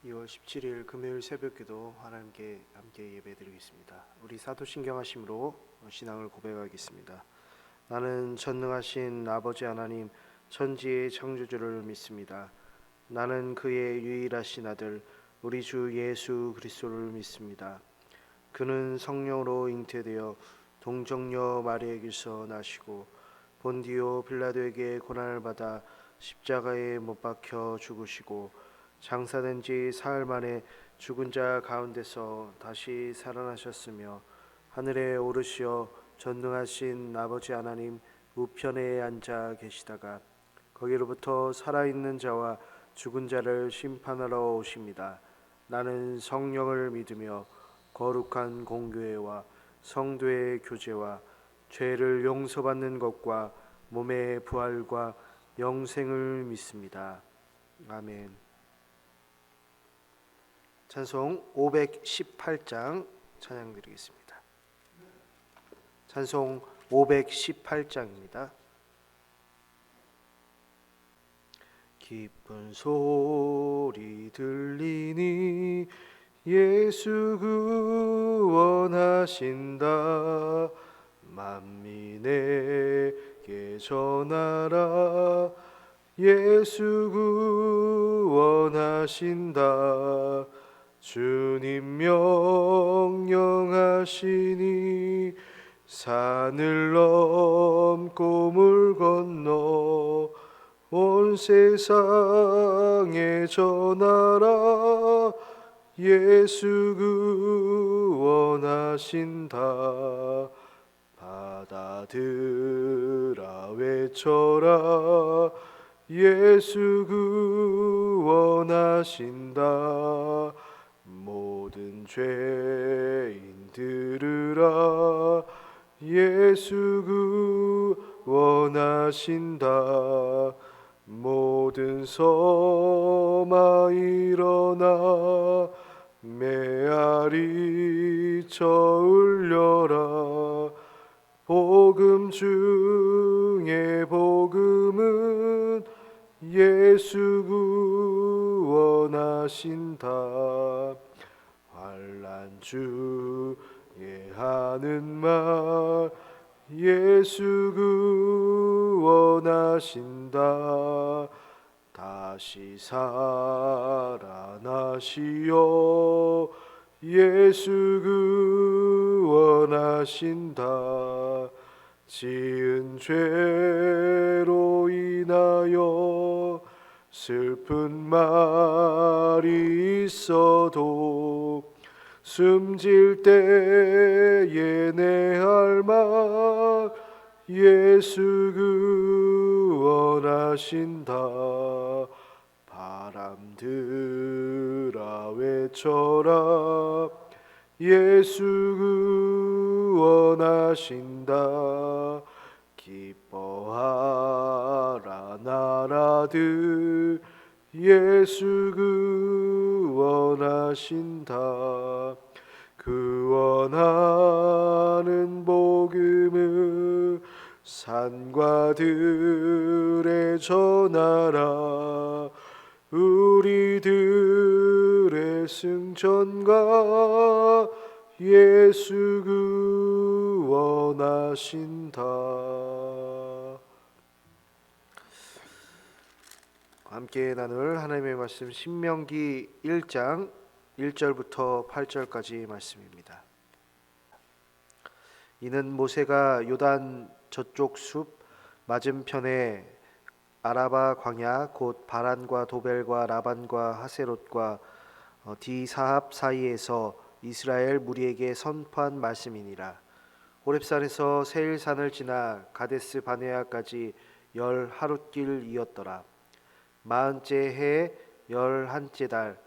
2월 17일 금요일 새벽기도 하나님께 함께 예배드리겠습니다. 우리 사도신경 하심으로 신앙을 고백하겠습니다. 나는 전능하신 아버지 하나님 천지의 창조주를 믿습니다. 나는 그의 유일하신 아들 우리 주 예수 그리스도를 믿습니다. 그는 성령으로 잉태되어 동정녀 마리아에게서 나시고 본디오 빌라도에게 고난을 받아 십자가에 못 박혀 죽으시고 장사된 지 사흘 만에 죽은 자 가운데서 다시 살아나셨으며 하늘에 오르시어 전능하신 아버지 하나님 우편에 앉아 계시다가 거기로부터 살아있는 자와 죽은 자를 심판하러 오십니다. 나는 성령을 믿으며 거룩한 공교회와 성도의 교제와 죄를 용서받는 것과 몸의 부활과 영생을 믿습니다. 아멘. 찬송 518장 찬양 드리겠습니다. 찬송 518장입니다. 기쁜 소리 들리니 예수 구원하신다. 만민에게 전하라. 예수 구원하신다. 주님 명령하시니 산을 넘고 물 건너 온 세상에 전하라. 예수 구원하신다. 받아들아 외쳐라. 예수 구원하신다. 모든 죄인 들으라. 예수 구원하신다. 모든 섬아 일어나 메아리 저울려라. 복음 중에 복음은 예수 구원하신다. 환난 중에 하는 말 예수 구원하신다. 다시 살아나시어 예수 구원하신다. 지은 죄로 인하여 슬픈 말이 있어도 숨질 때에 내 할 말 예수 구원하신다. 바람들아 외쳐라. 예수 구원하신다. 기뻐하라 나라들 예수 구원하신다. 구원하는 복음을 산과 들에 전하라. 우리들의 승천가 예수 구원하신다. 함께 나눌 하나님의 말씀 신명기 1장 1절부터 8절까지 말씀입니다. 이는 모세가 요단 저쪽 숲 맞은편에 아라바 광야 곧 바란과 도벨과 라반과 하세롯과 디사합 사이에서 이스라엘 무리에게 선포한 말씀이니라. 호렙산에서 세일산을 지나 가데스 바네아까지 10하룻길이었더라. 40째 해 11째 달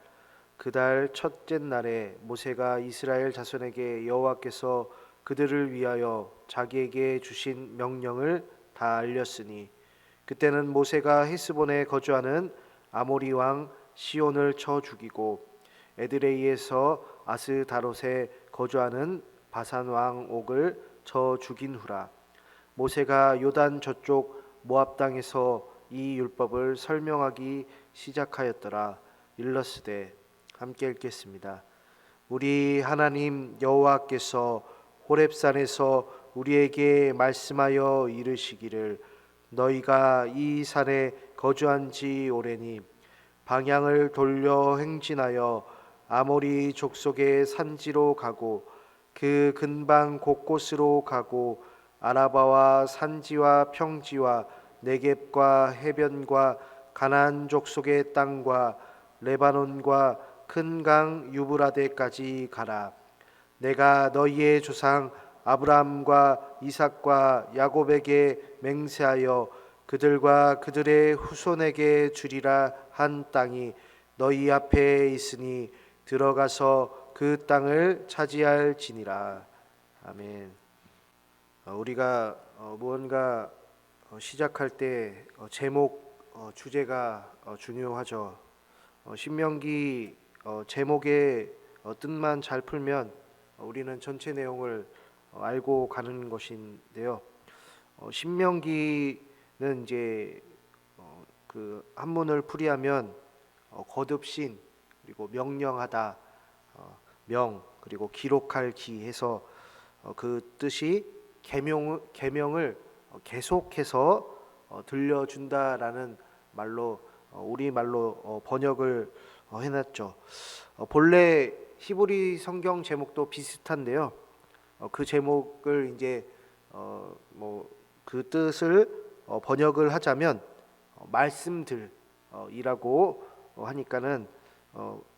그 달 첫째 날에 모세가 이스라엘 자손에게 여호와께서 그들을 위하여 자기에게 주신 명령을 다 알렸으니 그때는 모세가 헤스본에 거주하는 아모리 왕 시온을 쳐 죽이고 에드레이에서 아스다롯에 거주하는 바산 왕 옥을 쳐 죽인 후라. 모세가 요단 저쪽 모압 땅에서 이 율법을 설명하기 시작하였더라. 일러스되 함께 읽겠습니다. 우리 하나님 여호와께서 호렙산에서 우리에게 말씀하여 이르시기를 너희가 이 산에 거주한 지 오래니 방향을 돌려 행진하여 아모리 족속의 산지로 가고 그 근방 곳곳으로 가고 아라바와 산지와 평지와 네겝과 해변과 가나안 족속의 땅과 레바논과 큰 강 유브라데까지 가라. 내가 너희의 조상 아브라함과 이삭과 야곱에게 맹세하여 그들과 그들의 후손에게 주리라 한 땅이 너희 앞에 있으니 들어가서 그 땅을 차지할지니라. 아멘. 우리가 무언가 시작할 때 제목, 주제가 중요하죠. 신명기 제목의 뜻만 잘 풀면 우리는 전체 내용을 알고 가는 것인데요. 신명기는 이제 그 한문을 풀이하면 거듭신, 그리고 명령하다, 명, 그리고 기록할 기 해서 그 뜻이 계명을 계속해서 들려준다라는 말로 우리 말로 번역을 해놨죠. 본래 히브리 성경 제목도 비슷한데요. 그 제목을 이제 그 뜻을 번역을 하자면 말씀들이라고 하니까는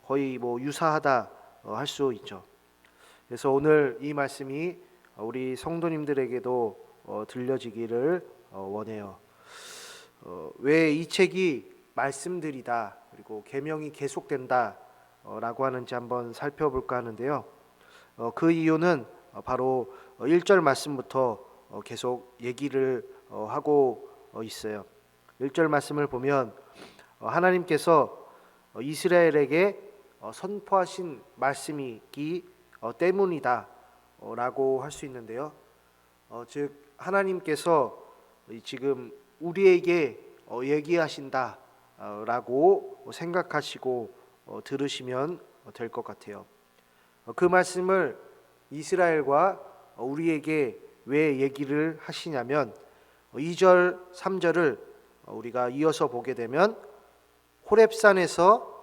거의 유사하다 할 수 있죠. 그래서 오늘 이 말씀이 우리 성도님들에게도 들려지기를 원해요. 왜 이 책이 말씀들이다, 그리고 계명이 계속된다 라고 하는지 한번 살펴볼까 하는데요. 그 이유는 바로 1절 말씀부터 계속 얘기를 하고 있어요. 1절 말씀을 보면 하나님께서 이스라엘에게 선포하신 말씀이기 때문이다 라고 할 수 있는데요. 즉 하나님께서 지금 우리에게 얘기하신다 라고 생각하시고 들으시면 될 것 같아요. 그 말씀을 이스라엘과 우리에게 왜 얘기를 하시냐면 2절 3절을 우리가 이어서 보게 되면 호렙산에서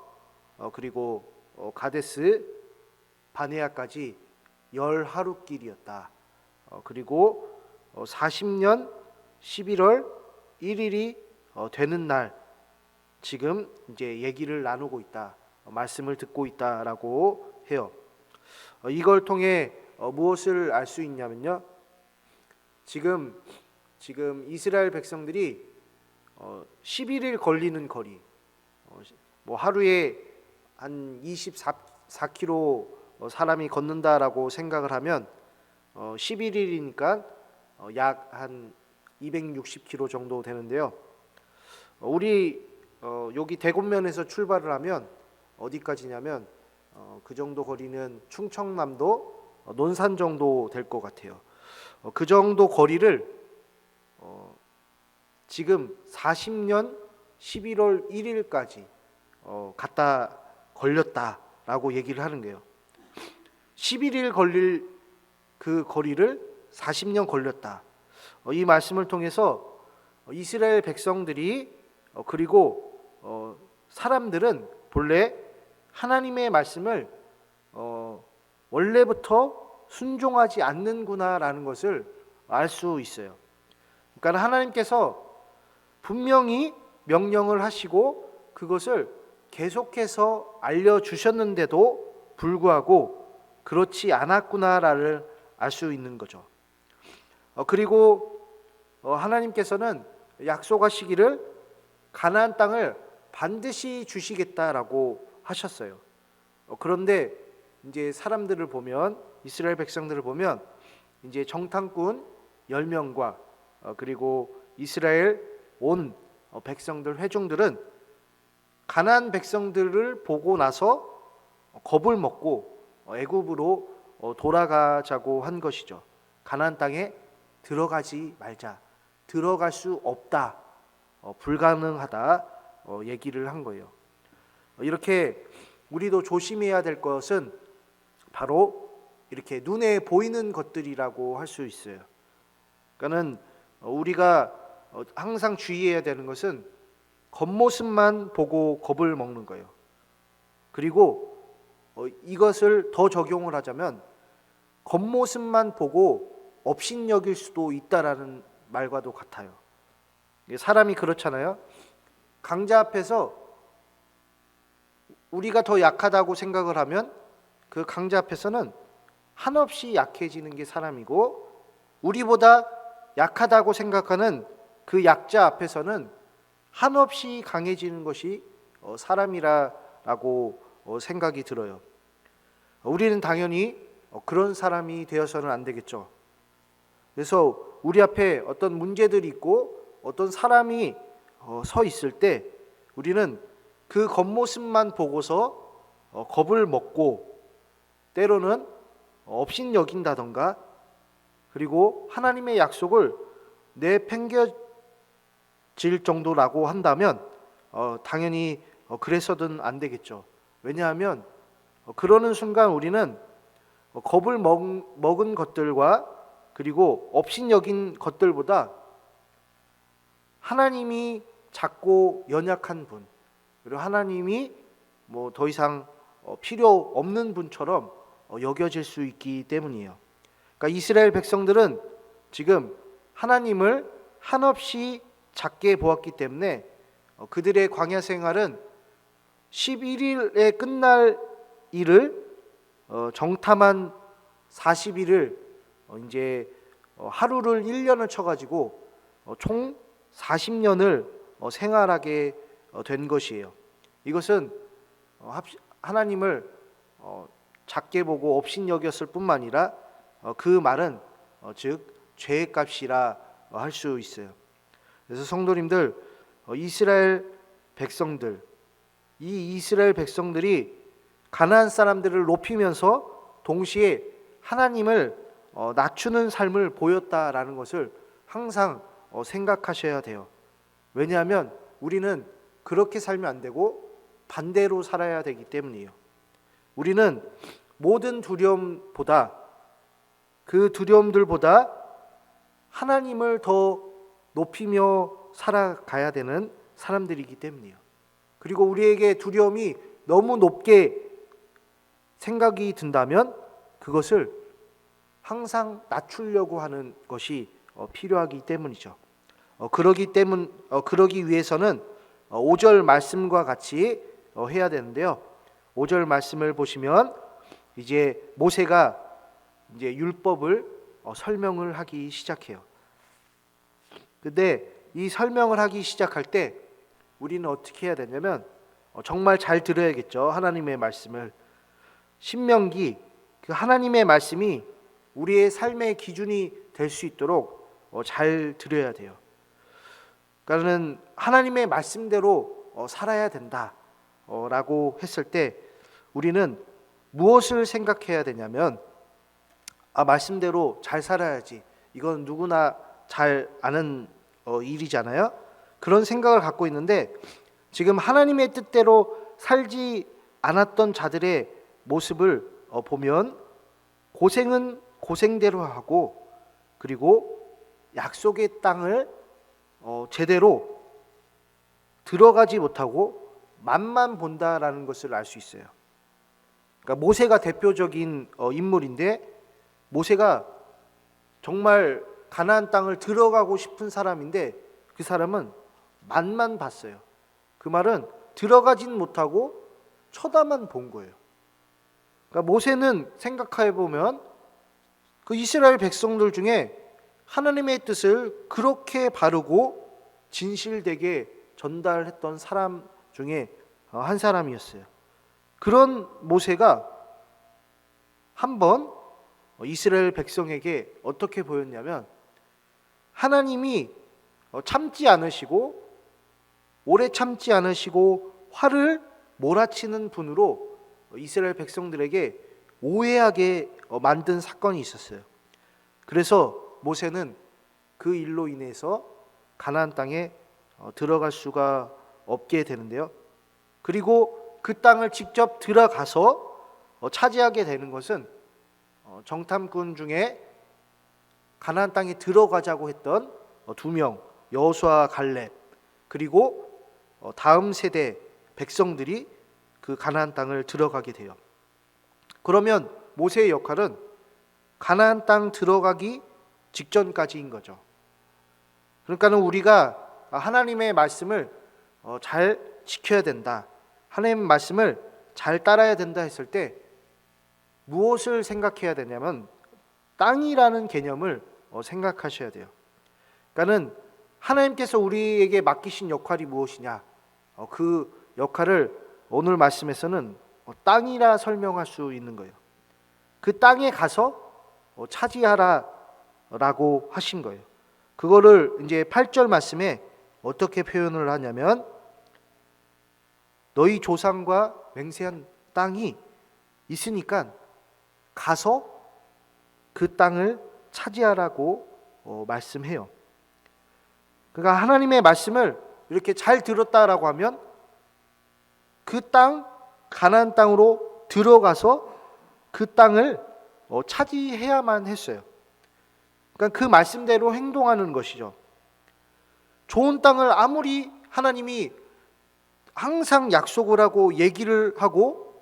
그리고 가데스 바네아까지 10하루길이었다. 그리고 40년 11월 1일이 되는 날 지금 이제 얘기를 나누고 있다, 말씀을 듣고 있다라고 해요. 이걸 통해 무엇을 알 수 있냐면요, 지금 이스라엘 백성들이 11일 걸리는 거리, 하루에 한 24km 사람이 걷는다라고 생각을 하면 11일이니까 약 한 260km 정도 되는데요. 우리 여기 대곡면에서 출발을 하면 어디까지냐면 그 정도 거리는 충청남도 논산 정도 될 것 같아요. 그 정도 거리를 지금 40년 11월 1일까지 갔다 걸렸다라고 얘기를 하는 거예요. 11일 걸릴 그 거리를 40년 걸렸다. 이 말씀을 통해서 이스라엘 백성들이 그리고 사람들은 본래 하나님의 말씀을 원래부터 순종하지 않는구나라는 것을 알 수 있어요. 그러니까 하나님께서 분명히 명령을 하시고 그것을 계속해서 알려주셨는데도 불구하고 그렇지 않았구나를 알 수 있는 거죠. 그리고 하나님께서는 약속하시기를 가나안 땅을 반드시 주시겠다라고 하셨어요. 그런데 이제 사람들을 보면, 이스라엘 백성들을 보면 이제 정탐꾼 10명과 그리고 이스라엘 온 백성들, 회중들은 가나안 백성들을 보고 나서 겁을 먹고 애굽으로 돌아가자고 한 것이죠. 가나안 땅에 들어가지 말자, 들어갈 수 없다, 불가능하다 얘기를 한 거예요. 이렇게 우리도 조심해야 될 것은 바로 이렇게 눈에 보이는 것들이라고 할 수 있어요. 그러니까는 우리가 항상 주의해야 되는 것은 겉모습만 보고 겁을 먹는 거예요. 그리고 이것을 더 적용을 하자면 겉모습만 보고 업신여길 수도 있다라는 말과도 같아요. 사람이 그렇잖아요. 강자 앞에서 우리가 더 약하다고 생각을 하면 그 강자 앞에서는 한없이 약해지는 게 사람이고, 우리보다 약하다고 생각하는 그 약자 앞에서는 한없이 강해지는 것이 사람이라고 생각이 들어요. 우리는 당연히 그런 사람이 되어서는 안 되겠죠. 그래서 우리 앞에 어떤 문제들이 있고 어떤 사람이 서 있을 때 우리는 그 겉모습만 보고서 겁을 먹고 때로는 업신여긴다던가, 그리고 하나님의 약속을 내팽겨칠 정도라고 한다면 당연히 그래서든 안 되겠죠. 왜냐하면 그러는 순간 우리는 겁을 먹은 것들과 그리고 업신여긴 것들보다 하나님이 작고 연약한 분, 그리고 하나님이 뭐 더 이상 필요 없는 분처럼 여겨질 수 있기 때문이에요. 그러니까 이스라엘 백성들은 지금 하나님을 한없이 작게 보았기 때문에 그들의 광야 생활은 11일에 끝날 일을 정탐한 40일을 이제 하루를 1년을 쳐가지고 총 40년을 생활하게 된 것이에요. 이것은 하나님을 작게 보고 업신여겼을 뿐만 아니라 그 말은 즉 죄의 값이라 할 수 있어요. 그래서 성도님들, 이스라엘 백성들, 이 이스라엘 백성들이 가나안 사람들을 높이면서 동시에 하나님을 낮추는 삶을 보였다라는 것을 항상 생각하셔야 돼요. 왜냐하면 우리는 그렇게 살면 안 되고 반대로 살아야 되기 때문이에요. 우리는 모든 두려움보다, 그 두려움들보다 하나님을 더 높이며 살아가야 되는 사람들이기 때문이에요. 그리고 우리에게 두려움이 너무 높게 생각이 든다면 그것을 항상 낮추려고 하는 것이 필요하기 때문이죠. 그러기 위해서는 5절 말씀과 같이 해야 되는데요. 5절 말씀을 보시면 이제 모세가 이제 율법을 설명을 하기 시작해요. 근데 이 설명을 하기 시작할 때 우리는 어떻게 해야 되냐면 정말 잘 들어야겠죠. 하나님의 말씀을. 신명기, 그 하나님의 말씀이 우리의 삶의 기준이 될 수 있도록 잘 들어야 돼요. 그러니까는 하나님의 말씀대로 살아야 된다라고 했을 때 우리는 무엇을 생각해야 되냐면, 말씀대로 잘 살아야지, 이건 누구나 잘 아는 일이잖아요. 그런 생각을 갖고 있는데 지금 하나님의 뜻대로 살지 않았던 자들의 모습을 보면 고생은 고생대로 하고, 그리고 약속의 땅을 제대로 들어가지 못하고 맛만 본다라는 것을 알 수 있어요. 그러니까 모세가 대표적인 인물인데, 모세가 정말 가나안 땅을 들어가고 싶은 사람인데 그 사람은 맛만 봤어요. 그 말은 들어가진 못하고 쳐다만 본 거예요. 그러니까 모세는 생각해 보면 그 이스라엘 백성들 중에 하나님의 뜻을 그렇게 바르고 진실되게 전달했던 사람 중에 한 사람이었어요. 그런 모세가 한번 이스라엘 백성에게 어떻게 보였냐면, 하나님이 참지 않으시고 오래 참지 않으시고 화를 몰아치는 분으로 이스라엘 백성들에게 오해하게 만든 사건이 있었어요. 그래서 모세는 그 일로 인해서 가나안 땅에 들어갈 수가 없게 되는데요. 그리고 그 땅을 직접 들어가서 차지하게 되는 것은 정탐꾼 중에 가나안 땅에 들어가자고 했던 두 명, 여호수아와 갈렙, 그리고 다음 세대 백성들이 그 가나안 땅을 들어가게 돼요. 그러면 모세의 역할은 가나안 땅 들어가기 직전까지인 거죠. 그러니까는 우리가 하나님의 말씀을 잘 지켜야 된다, 하나님의 말씀을 잘 따라야 된다 했을 때 무엇을 생각해야 되냐면 땅이라는 개념을 생각하셔야 돼요. 그러니까는 하나님께서 우리에게 맡기신 역할이 무엇이냐, 그 역할을 오늘 말씀에서는 땅이라 설명할 수 있는 거예요. 그 땅에 가서 차지하라라고 하신 거예요. 그거를 이제 8절 말씀에 어떻게 표현을 하냐면 너희 조상과 맹세한 땅이 있으니까 가서 그 땅을 차지하라고 말씀해요. 그러니까 하나님의 말씀을 이렇게 잘 들었다라고 하면 그 땅, 가나안 땅으로 들어가서 그 땅을 차지해야만 했어요. 그러니까 그 말씀대로 행동하는 것이죠. 좋은 땅을 아무리 하나님이 항상 약속을 하고 얘기를 하고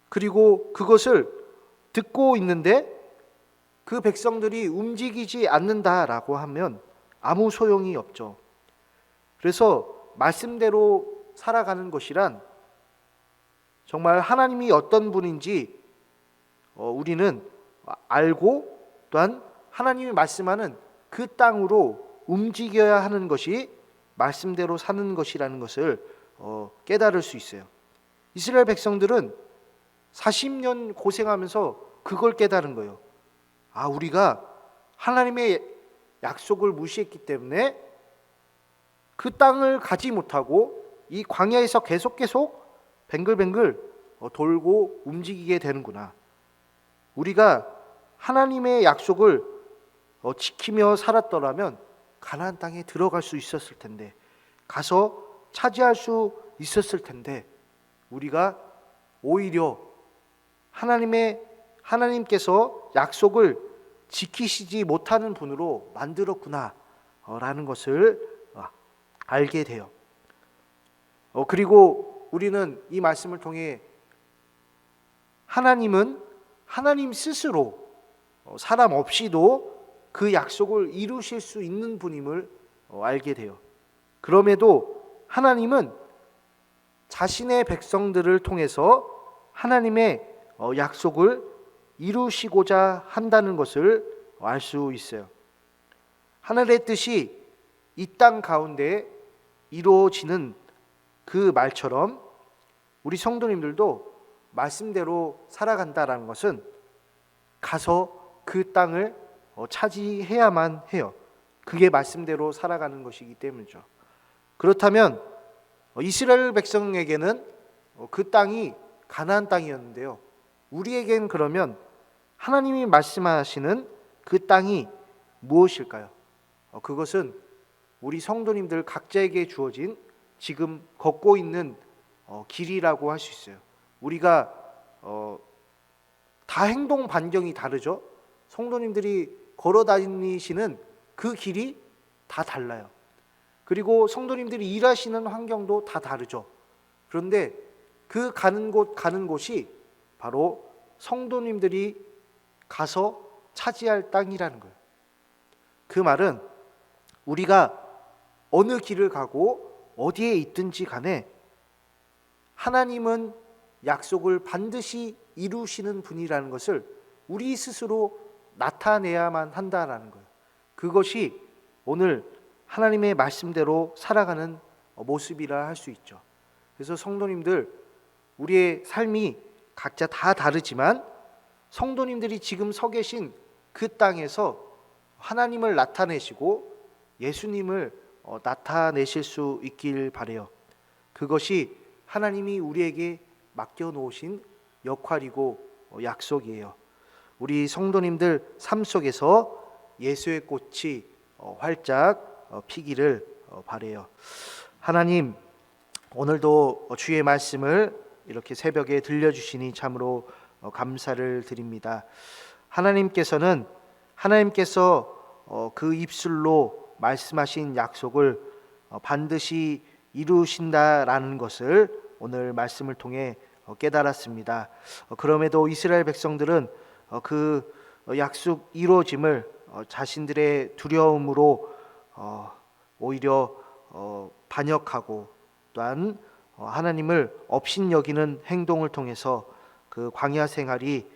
그리고 그것을 듣고 있는데 그 백성들이 움직이지 않는다라고 하면 아무 소용이 없죠. 그래서 말씀대로 살아가는 것이란 정말 하나님이 어떤 분인지 우리는 알고 또한 하나님이 말씀하는 그 땅으로 움직여야 하는 것이 말씀대로 사는 것이라는 것을 깨달을 수 있어요. 이스라엘 백성들은 40년 고생하면서 그걸 깨달은 거예요. 우리가 하나님의 약속을 무시했기 때문에 그 땅을 가지 못하고 이 광야에서 계속 뱅글뱅글 돌고 움직이게 되는구나. 우리가 하나님의 약속을 지키며 살았더라면 가나안 땅에 들어갈 수 있었을 텐데, 가서 차지할 수 있었을 텐데, 우리가 오히려 하나님께서 약속을 지키시지 못하는 분으로 만들었구나 라는 것을 알게 돼요. 그리고 우리는 이 말씀을 통해 하나님은 하나님 스스로 사람 없이도 그 약속을 이루실 수 있는 분임을 알게 돼요. 그럼에도 하나님은 자신의 백성들을 통해서 하나님의 약속을 이루시고자 한다는 것을 알 수 있어요. 하늘의 뜻이 이 땅 가운데 이루어지는 그 말처럼 우리 성도님들도 말씀대로 살아간다라는 것은 가서 그 땅을 차지해야만 해요. 그게 말씀대로 살아가는 것이기 때문이죠. 그렇다면 이스라엘 백성에게는 그 땅이 가나안 땅이었는데요. 우리에겐 그러면 하나님이 말씀하시는 그 땅이 무엇일까요? 그것은 우리 성도님들 각자에게 주어진 지금 걷고 있는 길이라고 할 수 있어요. 우리가 다 행동 반경이 다르죠. 성도님들이 걸어 다니시는 그 길이 다 달라요. 그리고 성도님들이 일하시는 환경도 다 다르죠. 그런데 그 가는 곳이 바로 성도님들이 가서 차지할 땅이라는 거예요. 그 말은 우리가 어느 길을 가고 어디에 있든지 간에 하나님은 약속을 반드시 이루시는 분이라는 것을 우리 스스로 나타내야만 한다라는 거예요. 그것이 오늘 하나님의 말씀대로 살아가는 모습이라 할 수 있죠. 그래서 성도님들, 우리의 삶이 각자 다 다르지만 성도님들이 지금 서 계신 그 땅에서 하나님을 나타내시고 예수님을 나타내실 수 있길 바라요. 그것이 하나님이 우리에게 맡겨놓으신 역할이고 약속이에요. 우리 성도님들 삶 속에서 예수의 꽃이 활짝 피기를 바라요. 하나님, 오늘도 주의 말씀을 이렇게 새벽에 들려주시니 참으로 감사를 드립니다. 하나님께서 그 입술로 말씀하신 약속을 반드시 이루신다라는 것을 오늘 말씀을 통해 깨달았습니다. 그럼에도 이스라엘 백성들은 그 약속 이루어짐을 자신들의 두려움으로 오히려 반역하고 또한 하나님을 업신여기는 행동을 통해서 그 광야 생활이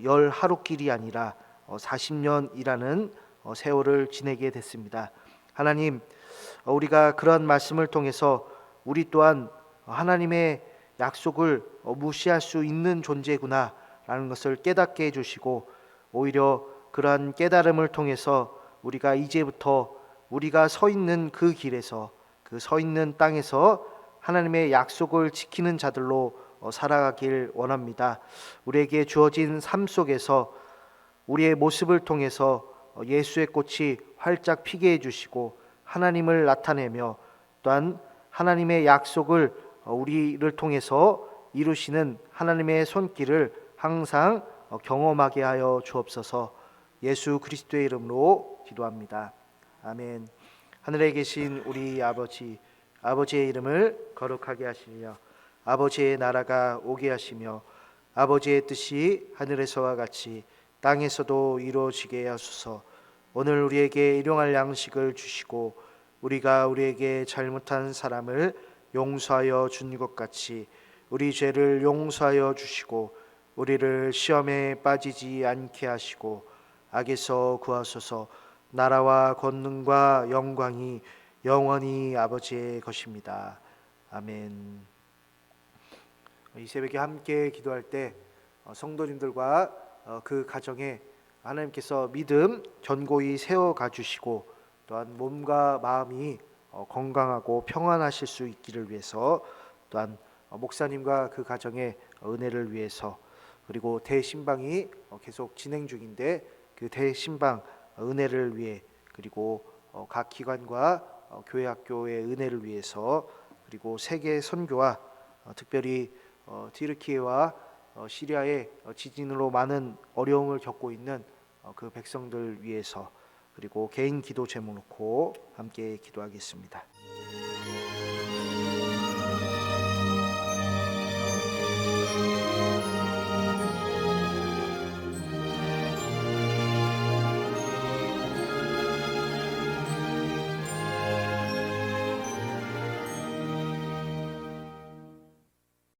열 하루길이 아니라 40년이라는 세월을 지내게 됐습니다. 하나님, 우리가 그런 말씀을 통해서 우리 또한 하나님의 약속을 무시할 수 있는 존재구나라는 것을 깨닫게 해주시고, 오히려 그러한 깨달음을 통해서 우리가 이제부터 우리가 서 있는 그 길에서, 그 서 있는 땅에서 하나님의 약속을 지키는 자들로 살아가길 원합니다. 우리에게 주어진 삶 속에서 우리의 모습을 통해서 예수의 꽃이 활짝 피게 해주시고 하나님을 나타내며 또한 하나님의 약속을 우리를 통해서 이루시는 하나님의 손길을 항상 경험하게 하여 주옵소서. 예수 그리스도의 이름으로 기도합니다. 아멘. 하늘에 계신 우리 아버지, 아버지의 이름을 거룩하게 하시며 아버지의 나라가 오게 하시며 아버지의 뜻이 하늘에서와 같이 땅에서도 이루어지게 하소서. 오늘 우리에게 일용할 양식을 주시고 우리가 우리에게 잘못한 사람을 용서하여 준 것 같이 우리 죄를 용서하여 주시고 우리를 시험에 빠지지 않게 하시고 악에서 구하소서. 나라와 권능과 영광이 영원히 아버지의 것입니다. 아멘. 이 새벽에 함께 기도할 때 성도님들과 그 가정에 하나님께서 믿음 견고히 세워가 주시고 또한 몸과 마음이 건강하고 평안하실 수 있기를 위해서, 또한 목사님과 그 가정의 은혜를 위해서, 그리고 대신방이 계속 진행 중인데 그 대신방 은혜를 위해, 그리고 각 기관과 교회 학교의 은혜를 위해서, 그리고 세계 선교와 특별히 튀르키예와 시리아의 지진으로 많은 어려움을 겪고 있는 그 백성들 위해서, 그리고 개인 기도 제목 놓고 함께 기도하겠습니다.